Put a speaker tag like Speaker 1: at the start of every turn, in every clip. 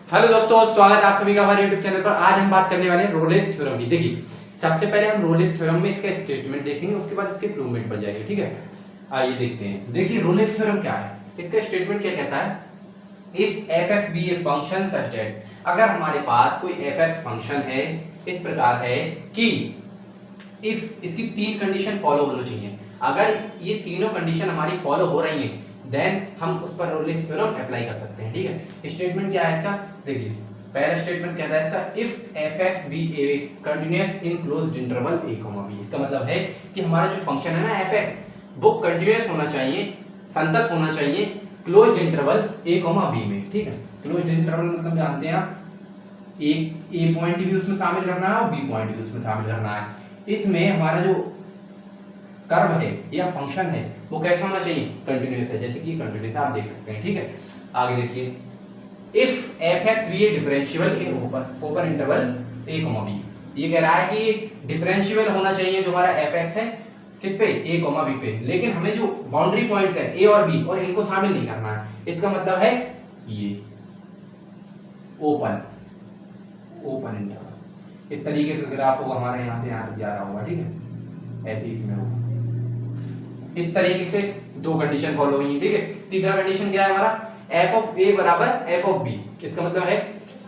Speaker 1: Hello दोस्तों, स्वागत है आप सभी का हमारे YouTube चैनल पर। आज हम बात करने वाले हैं रोलेस थ्योरम की। देखिए, सबसे पहले हम रोलेस थ्योरम में इसका स्टेटमेंट देखेंगे, उसके बाद इसके प्रूवमेंट पर जाएंगे। ठीक है, आइए देखते हैं। देखिए, रोलेस थ्योरम क्या है, इसका स्टेटमेंट क्या कहता है। If fx be a function such that, अगर हमारे पास कोई fx फंक्शन है इस प्रकार है कि इफ इसकी तीन कंडीशन फॉलो होनी चाहिए, अगर ये तीनों कंडीशन हमारी फॉलो हो रही हैं देन हम उस पर रोलेस थ्योरम अप्लाई कर सकते हैं। ठीक है, स्टेटमेंट क्या है इसका, देखिए पहला स्टेटमेंट कहता है इसका if fx be a continuous in closed interval a, b। इसका मतलब है कि हमारा जो फंक्शन है ना fx वो कंटीन्यूअस होना चाहिए, संतत होना चाहिए क्लोज्ड इंटरवल a, b में। ठीक है, क्लोज्ड इंटरवल मतलब जानते हैं आप, ए पॉइंट भी उसमें शामिल करना है और बी पॉइंट भी उसमें शामिल करना है। इसमें हमारा जो कर्व है या फंक्शन है वो कैसा होना चाहिए, कंटीन्यूअस है, जैसे कि कंटीन्यूअस आप देख सकते हैं। ठीक है, आगे देखिए, if fx be a differentiable in open interval a, b। ये कह रहा है कि डिफरेंशिएबल होना चाहिए जो हमारा fx है किस पे, a, b पे, लेकिन हमें जो बाउंड्री पॉइंट्स है a और b और इनको शामिल नहीं करना है। इसका मतलब है ये ओपन इंटरवल इस तरीके का ग्राफ होगा हमारे यहाँ से यहाँ तक जा रहा होगा। ठीक है, ऐसे ही इसमें होगा, इस तरीके से दो कंडीशन फॉलो हुई। ठीक है, तीसरा कंडीशन क्या है हमारा, f ऑफ a बराबर f ऑफ b। इसका मतलब है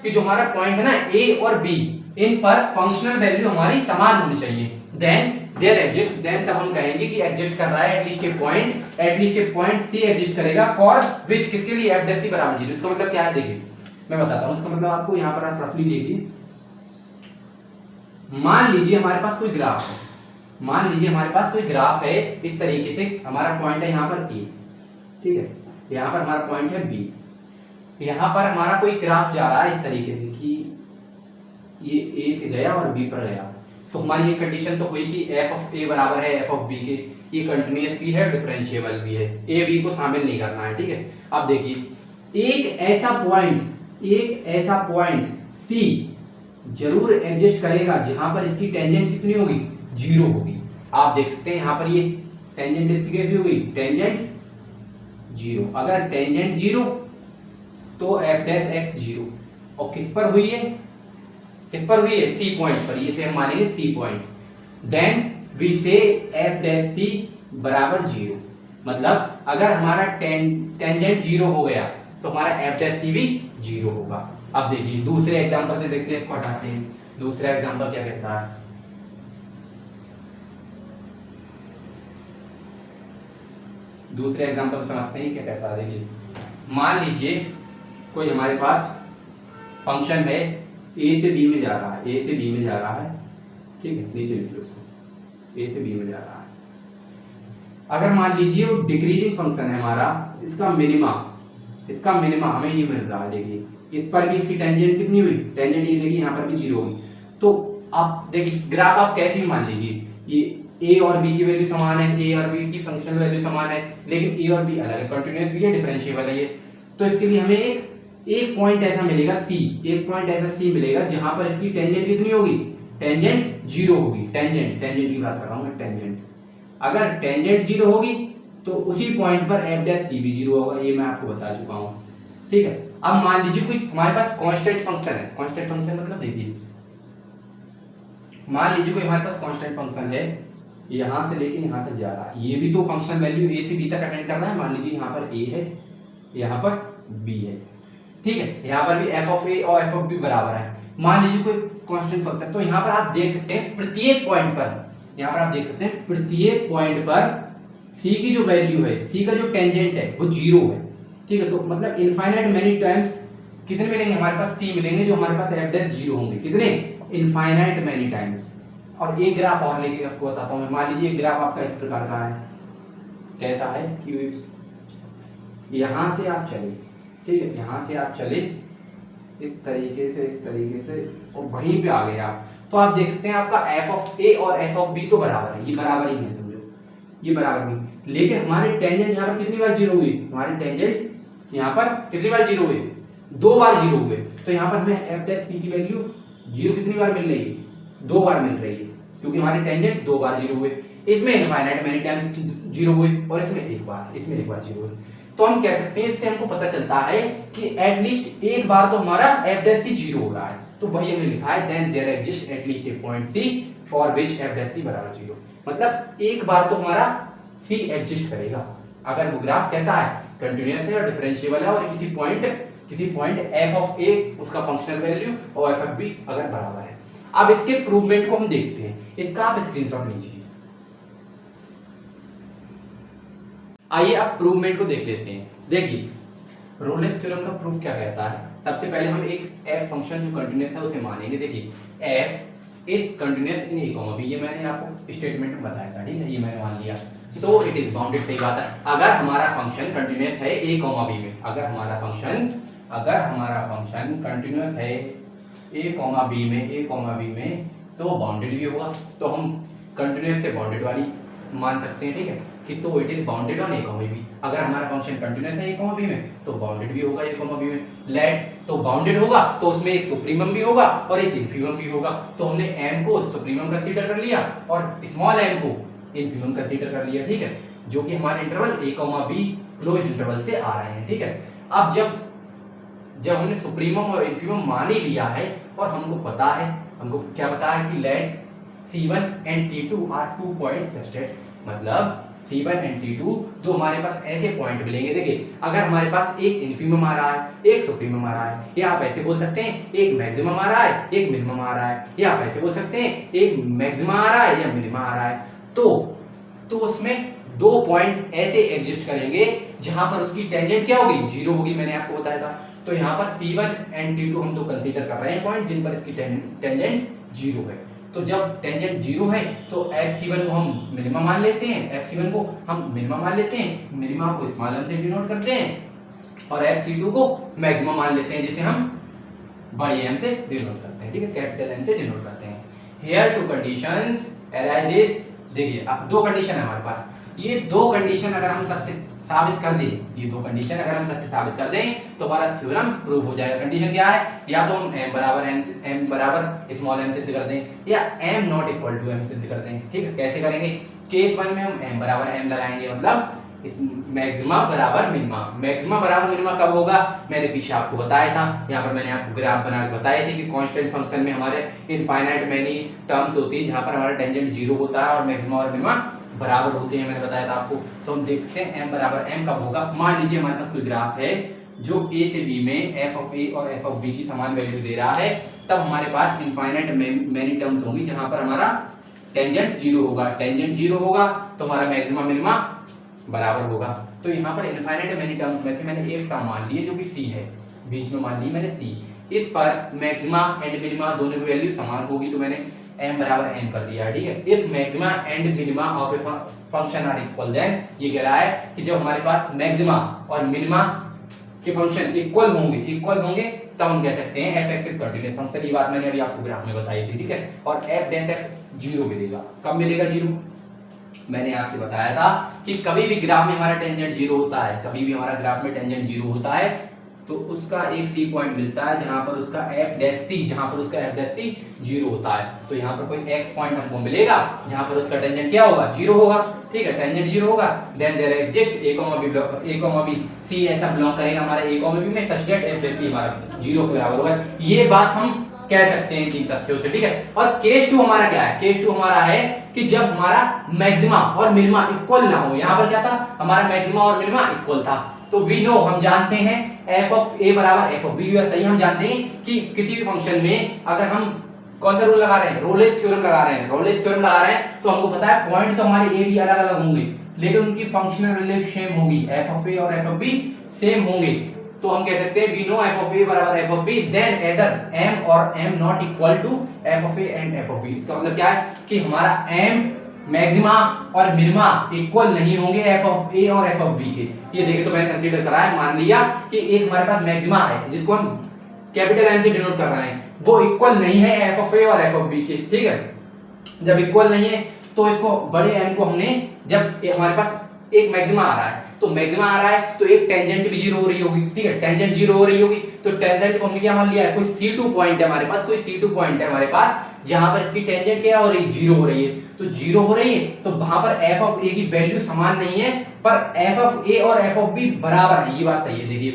Speaker 1: कि जो हमारा पॉइंट है ना a और b, इन पर फंक्शनल वैल्यू हमारी समान होनी चाहिए। देन देयर एग्जिस्ट, देन तब हम कहेंगे कि एग्जिस्ट कर रहा है at least a point c exist करेगा फॉर विच, किसके लिए, f डैश c बराबर 0। इसका मतलब क्या है, देखिए मैं बताता हूं इसका मतलब आपको। यहां पर आप रफली देखिए, मान लीजिए हमारे पास कोई ग्राफ है, मान लीजिए हमारे पास कोई ग्राफ है इस तरीके से, हमारा पॉइंट है यहाँ पर a। ठीक है, यहाँ पर हमारा पॉइंट है b, यहाँ पर हमारा कोई ग्राफ जा रहा है इस तरीके से कि ये a से गया और b पर गया। तो हमारी ये कंडीशन तो हुई कि f ऑफ a बराबर है f ऑफ b के, ये कंटीन्यूअस भी है डिफरेंशिएबल भी है, a b को शामिल नहीं करना है। ठीक है, अब देखिए एक ऐसा पॉइंट c जरूर एग्जिस्ट करेगा जहां पर इसकी टेंजेंट कितनी होगी, 0 होगी। आप देख सकते हैं यहाँ पर ये टेंजेंट इसकी कैसी होगी, टेंजेंट 0। अगर टेंजेंट 0 तो f डैश x 0, और किस पर हुई है, c पॉइंट पर, इसे हम मानेंगे c पॉइंट। देन वी से f डैश c बराबर 0, मतलब अगर हमारा टेंजेंट 0 हो गया तो हमारा f डैश c भी 0 होगा। अब देखिए दूसरे एग्जांपल से देखते हैं, इसको हटाते हैं। दूसरा एग्जांपल क्या कहता है, दूसरे एग्जांपल समझते हैं क्या कहता है। देखिए, मान लीजिए कोई हमारे पास फंक्शन है a से b में जा रहा है, ठीक है, नीचे लिख लो उसको, a से b में जा रहा है। अगर मान लीजिए वो डिक्रीजिंग फंक्शन है हमारा, इसका मिनिमा हमें नहीं मिल रहा है। देखिए इस पर भी इसकी टेंजेंट कितनी हुई, टेंजेंट ये देखिए यहाँ पर भी 0 हुई। तो आप देखिए ग्राफ आप कैसे भी मान लीजिए, ये a और b की वैल्यू समान है, a और b की फंक्शनल वैल्यू समान है, लेकिन a और b अलग है, कंटीन्यूअस भी है, डिफरेंशिएबल है ये। तो इसके लिए हमें एक पॉइंट ऐसा मिलेगा c मिलेगा जहां पर इसकी टेंजेंट कितनी होगी, टेंजेंट 0 होगी। टेंजेंट की बात कर रहा हूं मैं, टेंजेंट अगर टेंजेंट 0 होगी तो उसी पॉइंट पर f डैश c भी 0 होगा, ये मैं आपको बता चुका हूं। ठीक है, अब मान लीजिए कोई हमारे पास कांस्टेंट फंक्शन है, कांस्टेंट फंक्शन मतलब देखिए, मान लीजिए कोई हमारे पास कांस्टेंट फंक्शन है, यहां से लेके यहां तक जा रहा है, ये भी तो फंक्शनल वैल्यू a से b तक अटेंड कर रहा है। मान लीजिए यहां पर a है, यहां पर b है। ठीक है, यहां पर भी f ऑफ a और f ऑफ b बराबर है। मान लीजिए कोई कांस्टेंट फंक्शन, तो यहां पर आप देख सकते हैं प्रत्येक पॉइंट पर c की जो वैल्यू है, c का जो टेंजेंट है वो 0 है। ठीक है, तो मतलब इनफाइनाइट मेनी टाइम्स कितने मिलेंगे हमारे पास, c मिलेंगे जो हमारे पास f डैश 0 होंगे, कितने, इनफाइनाइट मेनी टाइम्स। और एक ग्राफ और लेके आपको बताता हूं मैं। मान लीजिए एक ग्राफ आपका इस प्रकार का है, कैसा है कि यहां से आप चले, ठीक है, यहां से आप चले इस तरीके से और वहीं पे आ गए आप, तो आप देख सकते हैं आपका f ऑफ a और f ऑफ b तो बराबर है, ये बराबर ही है, समझो ये बराबर नहीं। लेकिन हमारे टेंजेंट यहाँ पर कितनी बार 0 हुई, हमारे टेंजेंट यहाँ पर कितनी बार 0 हुए, 2 बार 0 हुए। तो यहाँ पर हमें f डैश c की वैल्यू 0 कितनी बार मिल रही है, 2 बार मिल रही है, क्योंकि हमारे टेंजेंट 2 बार 0 हुए। इसमें इनफाइनाइट मेनी टाइम्स 0 हुए और इसमें एक बार 0 हुए। तो हम कह सकते हैं इससे हमको पता चलता है कि एटलीस्ट एक बार तो हमारा f डैश सी 0 हो रहा है। तो वही हमने लिखा है then there exist at least a point C for which f dash C बराबर 0। मतलब एक बार तो हमारा c एग्जिस्ट करेगा अगर वो ग्राफ कैसा है, कंटीन्यूअस है और डिफरेंशिएबल है और किसी पॉइंट f ऑफ a उसका फंक्शनल वैल्यू और f ऑफ b अगर बराबर है। अब इसके प्रूवमेंट को हम देखते हैं, इसका आप स्क्रीनशॉट लीजिए। आइए अब प्रूवमेंट को देख लेते हैं। देखिए रोलेस थ्योरम का प्रूफ क्या कहता है। सबसे पहले हम एक f फंक्शन जो कंटीन्यूअस है उसे मानेंगे। देखिए f is continuous in a, b, ये मैंने आपको स्टेटमेंट में बताया था, ठीक है, ये मैंने मान लिया। सो इट इज बाउंडेड, सही बात है। अगर हमारा फंक्शन कंटीन्यूअस है a, b में, अगर हमारा फंक्शन कंटीन्यूअस है a, b में तो बाउंडेड भी होगा। तो हम कंटीन्यूअस से बाउंडेड वाली मान सकते हैं, ठीक है, कि so it is bounded on a, b। अगर हमारा फंक्शन कंटीन्यूअस है a, b में तो बाउंडेड भी होगा a, b में। लेट तो बाउंडेड होगा तो उसमें एक सुप्रीमम भी होगा और एक इन्फीमम भी होगा। तो हमने m को सुप्रीमम कंसीडर कर लिया और स्मॉल m को इन्फीमम कंसीडर कर लिया, ठीक है, जो कि हमारे interval a, b close interval से आ रहे हैं, ठीक है। अब जब हमने सुप्रीमम और इन्फीमम मान ही लिया है और हमको क्या पता है कि let C1 and C2 are 2 points such, मतलब C1 एंड C2 दो हमारे पास ऐसे पॉइंट मिलेंगे। देखिए अगर हमारे पास एक इन्फीमम आ रहा है, एक सुप्रीमम आ रहा है, या आप ऐसे बोल सकते हैं एक मैक्सिमम आ रहा है, एक मिनिमम आ रहा है, या आप ऐसे बोल सकते हैं एक मैक्सिमा आ रहा है या मिनिमा आ रहा है, तो उसमें दो पॉइंट ऐसे एग्जिस्ट करेंगे जहां पर उसकी टेंजेंट क्या होगी, 0 होगी। मैंने आपको बताया था। तो यहाँ पर C1 एंड C2 हम तो कंसीडर कर रहे हैं पॉइंट जिन पर इसकी टेंजेंट 0 है। तो जब टेंजेंट 0 है तो FC1 को हम मिनिमम मान लेते हैं, FC1 को हम मिनिमम मान लेते हैं, मिनिमा को स्मॉल m से डिनोट करते हैं और FC2 को मैक्सिमम मान लेते हैं जिसे हम बड़े m से डिनोट करते हैं, ठीक है, कैपिटल M से डिनोट करते हैं। Here to conditions arises. देखिए अब दो कंडीशन है हमारे पास, ये दो कंडीशन अगर हम सत्य साबित कर दें, तो हमारा थ्योरम प्रूव हो जाएगा। कंडीशन क्या है, या तो हम m बराबर स्मॉल m सिद्ध कर दें या m not equal to m सिद्ध कर दें, ठीक है। कैसे करेंगे, केस 1 में हम m बराबर m लगाएंगे, मतलब मैक्सिमा बराबर मिनिमा कब होगा, मैंने पीछे आपको बताया था। यहाँ पर मैंने आपको ग्राफ बना के बताए थे कि कांस्टेंट फंक्शन में हमारे इनफाइनाइट मेनी टर्म्स होती है जहाँ पर हमारा टेंजेंट 0 होता है और मैक्सिमा और मिनिमा बराबर होते हैं, मैंने बताया था आपको। तो हम देख सकते हैं m बराबर m कब होगा। मान लीजिए हमारे पास कोई ग्राफ है जो a से b में f ऑफ a और f ऑफ b की समान वैल्यू दे रहा है, तब हमारे पास इनफाइनाइट मेनी टर्म्स होंगी जहां पर हमारा टेंजेंट 0 होगा तो हमारा मैक्सिमा मिनिमा बराबर होगा। तो यहाँ पर इनफाइनाइट मेनी टर्म्स में से मैंने एक टर्म मान ली है जो कि c है, बीच में मान ली मैंने c। इस पर मैक्सिमा एंड मिनिमा दोनों की वैल्यू समान होगी तो मैंने m बराबर m कर दिया, ठीक है। If maxima and minima of a function are equal, then ये कह रहा है कि जब हमारे पास मैक्सिमा और मिनिमा के फंक्शन इक्वल होंगे तब हम कह सकते हैं f(x) इज कंटीन्यूअस फंक्शन। ये बात मैंने अभी आपको ग्राफ में बताई थी, ठीक है। और f डैश x 0 मिलेगा। कब मिलेगा 0, मैंने आपसे बताया था कि कभी भी ग्राफ में हमारा टेंजेंट 0 होता है, तो उसका एक सी पॉइंट मिलता है जहां पर उसका f डैश सी 0 होता है। तो यहाँ पर कोई x पॉइंट हमको मिलेगा जहां पर उसका टेंजेंट क्या होगा, 0 होगा, ठीक है, टेंजेंट 0 होगा। Then there exist a, b c ऐसा बिलोंग करेगा हमारे a, b में such that f dash C हमारा 0 के बराबर होगा। ये बात हम कह सकते हैं तीन तथ्यों से, ठीक है। और केस 2 हमारा क्या है, केस 2 हमारा है कि जब हमारा मैक्सिमा और मिनिमा इक्वल ना हो। यहाँ पर क्या था, हमारा मैक्सिमा और मिनिमा इक्वल था। तो वी नो, हम जानते हैं f ऑफ a बराबर f ऑफ b। सही, हम जानते हैं कि किसी भी फंक्शन में अगर हम कौन सा रूल लगा रहे हैं, रोलेस थ्योरम लगा रहे हैं, तो हमको पता है पॉइंट तो हमारे a b अलग अलग होंगे लेकिन उनकी फंक्शनल वैल्यू सेम होगी, f ऑफ a और f ऑफ b सेम होंगे। तो हम कह सकते हैं we know f of a बराबर f of b, then either m और m not equal to f of a and f of b। इसका मतलब क्या है कि हमारा m मैक्सिमा और मिनिमा इक्वल नहीं होंगे f ऑफ a और f ऑफ b के। ये देखिए, तो मैंने कंसीडर करा है, मान लिया कि एक हमारे पास मैक्सिमा है जिसको हम कैपिटल M से डिनोट कर रहे हैं, वो इक्वल नहीं है f ऑफ a और f ऑफ b के, ठीक है। जब इक्वल नहीं है तो इसको बड़े M को हमने, जब हमारे पास एक मैक्सिमा आ रहा है तो मैक्सिमा आ रहा है तो एक टेंजेंट भी 0 हो रही होगी, ठीक है, टेंजेंट 0 हो रही होगी तो टेंजेंट को हमने क्या मान लिया है, कोई C2 पॉइंट है हमारे पास, कोई C2 पॉइंट है हमारे पास जहां पर इसकी टेंजेंट क्या हो रही है, 0 हो रही है। तो 0 हो रही है तो वहां पर f ऑफ a की वैल्यू समान नहीं है, पर f ऑफ a और f ऑफ b बराबर है। ये बात सही है, देखिए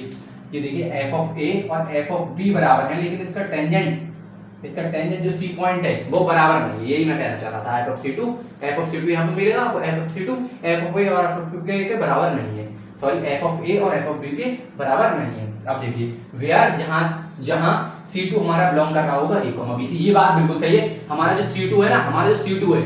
Speaker 1: ये देखिए f ऑफ a और f ऑफ b बराबर है, लेकिन इसका टेंजेंट जो C पॉइंट है वो बराबर नहीं है। यही मैं कहना चाह रहा था, f ऑफ C2 यहाँ पे मिलेगा आपको, f of C2 f of a और f ऑफ b के बराबर नहीं है, सॉरी f ऑफ a और f ऑफ b के बराबर नहीं है। अब देखिए वेयर जहां C2 हमारा बिलोंग कर रहा होगा a, b से, ये बात बिल्कुल सही है। हमारा जो C2 है ना, हमारा जो C2 है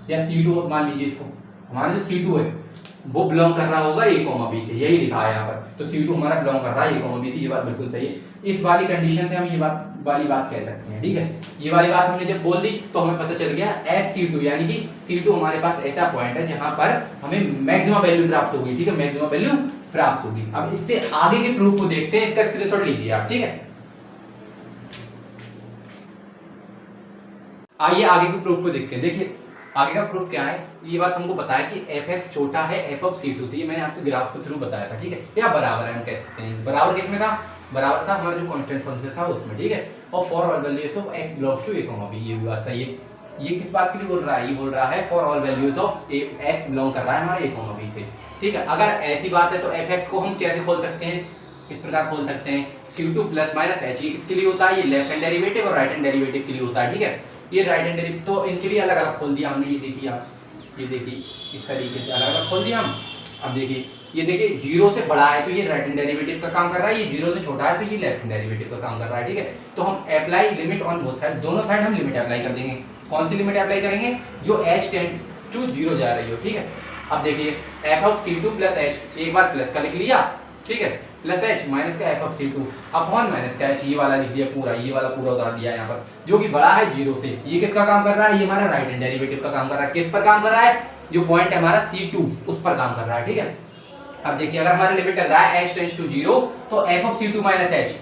Speaker 1: या C2 मान लीजिए इसको, हमारा जो C2 है वो बिलोंग कर रहा होगा a, b से, यही लिखा है यहाँ पर। तो C2 हमारा बिलोंग कर रहा है a, b से, ये बात बिल्कुल सही है। इस वाली कंडीशन से हम ये वाली बात कह सकते हैं, ठीक है। ये वाली बात हमने जब बोल दी तो हमें पता चल गया FC2 यानी कि C2 हमारे पास ऐसा पॉइंट है जहां पर हमें मैक्सिमम वैल्यू प्राप्त होगी, ठीक है, मैक्सिमम वैल्यू प्राप्त होगी। अब इससे आगे के प्रूफ को देखते हैं, इसका स्क्रीनशॉट लीजिए आप, ठीक है। आइए आगे के प्रूफ को देखते हैं। देखिए आगे का प्रूफ क्या है, ये बात हमको पता है कि fx छोटा है f ऑफ C2 से, ये मैंने आपको ग्राफ के थ्रू बताया था, ठीक है, या बराबर है हम कह सकते हैं। बराबर किसमें था, बराबर था हमारा जो कांस्टेंट फंक्शन था उसमें, ठीक है। और for all values of x belongs to a, b, ये भी बात सही है। ये किस बात के लिए बोल रहा है, ये बोल रहा है for all values of x belong कर रहा है हमारे a, b से, ठीक है। अगर ऐसी बात है तो fx को हम कैसे खोल सकते हैं, इस प्रकार खोल सकते हैं C2 प्लस माइनस h, ये किसके लिए होता है, ये लेफ्ट हैंड डेरिवेटिव और राइट हैंड डेरिवेटिव के लिए होता है, ठीक है। ये राइट हैंड डेरिवेटिव तो इनके लिए अलग अलग खोल दिया हमने, ये देखिए आप, ये देखिए इस तरीके से अलग अलग खोल दिया हम। अब देखिए ये देखिए 0 से बड़ा है तो ये राइट हैंड डेरिवेटिव का काम कर रहा है, ये 0 से छोटा है तो ये लेफ्ट हैंड डेरिवेटिव का काम कर रहा है, ठीक है। तो हम apply limit on both side, दोनों साइड हम लिमिट अप्लाई कर देंगे। कौन सी लिमिट अप्लाई करेंगे, जो h टेंड टू 0 जा रही हो, ठीक है। अब देखिए f of C2 plus h, एक बार प्लस का लिख लिया, ठीक है, प्लस h माइनस का f of C2 upon minus का h, ये वाला लिख दिया पूरा, ये वाला पूरा उतार दिया यहाँ पर, जो कि बड़ा है 0 से। ये किसका काम कर रहा है, ये हमारा राइट हैंड डेरिवेटिव का काम कर रहा है। किस पर काम कर रहा है, जो पॉइंट है हमारा C2 उस पर काम कर रहा है, ठीक है। अब देखिए अगर हमारा लिमिट लग रहा है h टेंड्स टू 0 तो f of C2 minus h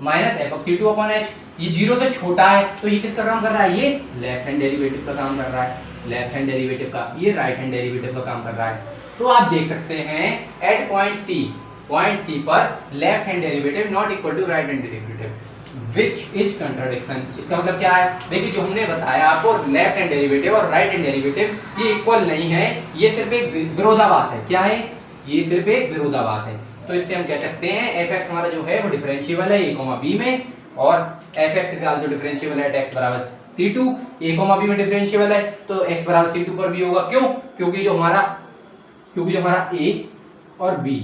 Speaker 1: minus f of C2 upon h, ये 0 से छोटा है तो ये किसका काम कर रहा है, ये लेफ्ट हैंड डेरिवेटिव का काम कर रहा है, लेफ्ट हैंड डेरिवेटिव का, ये राइट हैंड डेरिवेटिव का काम कर रहा है। तो आप देख सकते हैं एट पॉइंट C पर left hand derivative not equal to right hand derivative which is contradiction. इसका मतलब क्या है, देखिए जो हमने बताया आपको लेफ्ट हैंड डेरिवेटिव और राइट हैंड डेरिवेटिव ये इक्वल नहीं है, ये सिर्फ एक विरोधाभास है। क्या है, ये सिर्फ एक विरोधाभास है। तो इससे हम कह सकते हैं fx हमारा जो है वो डिफरेंशिएबल है a, b में, और fx is also differentiable eight x बराबर C2, a, b में डिफरेंशिएबल है तो x बराबर C2 पर भी होगा। क्यों, क्योंकि जो हमारा a और b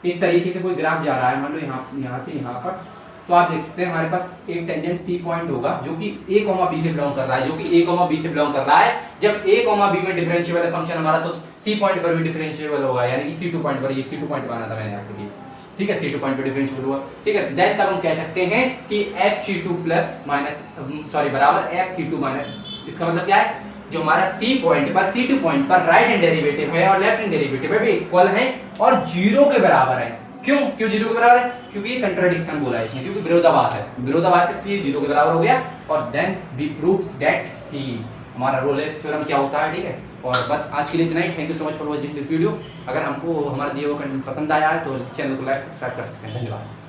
Speaker 1: इस तरीके से कोई ग्राफ जा रहा है, मान लो यहाँ से यहाँ पर, तो आप देख सकते हैं हमारे पास एक टेंजेंट C पॉइंट होगा जो कि a, b से बिलोंग कर रहा है, जो कि a, b से बिलोंग कर रहा है। जब a, b में डिफरेंशिएबल है फंक्शन हमारा तो C पॉइंट पर भी डिफरेंशिएबल होगा, यानी कि C2 पॉइंट पर, ये C2 पॉइंट बनाना था मैंने आपके लिए, ठीक है, C2 पॉइंट पर डिफरेंशिएबल हुआ, ठीक है। देन तब हम कह सकते हैं कि FC2 प्लस माइनस सॉरी बराबर FC2 माइनस, इसका मतलब क्या है, जो हमारा C पॉइंट पर C2 पॉइंट पर राइट हैंड डेरिवेटिव है और लेफ्ट हैंड डेरिवेटिव है भी इक्वल है और 0 के बराबर है। क्यों 0 के बराबर है, क्योंकि ये कंट्राडिक्शन बोला है इसमें, क्योंकि विरोधाभास है, विरोधाभास है इसलिए 0 के बराबर हो गया। और देन वी प्रूव दैट कि हमारा रोलेस थ्योरम क्या होता है, ठीक है। और बस आज के लिए इतना ही। Thank you so much for watching this video. अगर हमको हमारा दिया हुआ कंटेंट पसंद आया है तो चैनल को लाइक सब्सक्राइब कर सकते हैं। धन्यवाद।